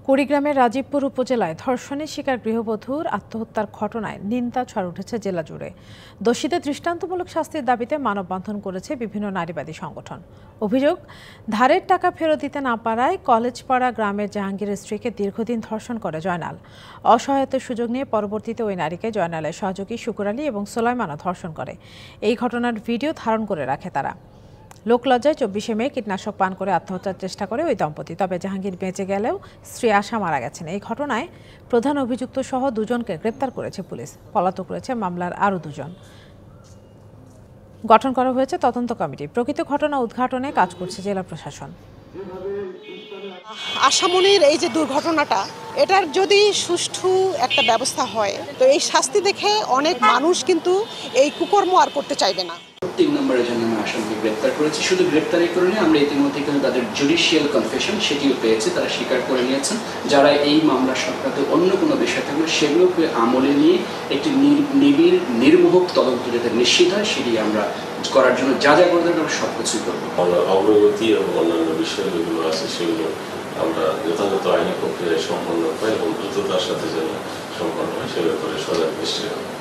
কুড়িগ্রামের রাজীবপুর উপজেলায় ধর্ষণের শিকার গৃহবধূর আত্মহত্যার ঘটনায় নিন্দা ঝড় উঠেছে জেলা জুড়ে। দোষীদের দৃষ্টান্তমূলক শাস্তির দাবিতে মানববন্ধন করেছে বিভিন্ন নারীবাদী সংগঠন। অভিযোগ, ধারের টাকা ফেরত দিতে না পারায় কলেজপাড়া গ্রামের জাহাঙ্গীরের স্ত্রীকে দীর্ঘদিন ধর্ষণ করে জয়নাল। অসহায়তার সুযোগ নিয়ে পরবর্তীতে ওই নারীকে জয়নালের সহযোগী শুকুর আলী এবং সোলাইমানও ধর্ষণ করে। এই ঘটনার ভিডিও ধারণ করে রাখে তারা। লোকলজ্জায় 24শে মে কীটনাশক পান করে আত্মহত্যার চেষ্টা করে ওই দম্পতি। তবে জাহাঙ্গীর বেঁচে গেলেও স্ত্রী আশা মারা গেছেন। এই ঘটনায় প্রধান অভিযুক্ত সহ দুজনকে গ্রেপ্তার করেছে পুলিশ। পলাতক রয়েছে মামলার আরও দুজন। গঠন করা হয়েছে তদন্ত কমিটি। প্রকৃত ঘটনা উদ্ঘাটনে কাজ করছে জেলা প্রশাসন। আশামনির এই যে দুর্ঘটনাটা, এটার যদি সুষ্ঠু একটা ব্যবস্থা হয় তো এই শাস্তি দেখে অনেক মানুষ কিন্তু এই কুকর্ম আর করতে চাইবে না। 3 নম্বরের জন্য আমরা আসামিকে গ্রেপ্তার করেছি। শুধু গ্রেপ্তারই করিনি, আমরা ইতিমধ্যে কিন্তু তাদের জুডিশিয়াল কনফেশন সেটিও পেয়েছে, তারা স্বীকার করে নিয়েছেন। যারা এই মামলা সংক্রান্ত অন্য কোনো বিষয় থাকলে সেগুলোকে আমলে নিয়ে একটি নিবিড় নির্মোহক তদন্ত যাতে নিশ্চিত হয় সেটি আমরা করার জন্য যা যা করতে আমরা সব কিছুই করবো। অগ্রগতি এবং অন্যান্য বিষয় যেগুলো আছে সেগুলো আমরা যথাযথ আইনি প্রক্রিয়ায় সম্পন্ন হয় এবং দ্রুততার সাথে যেন সম্পন্ন হয় সে ব্যাপারে সজাগ দৃষ্টি রাখবো।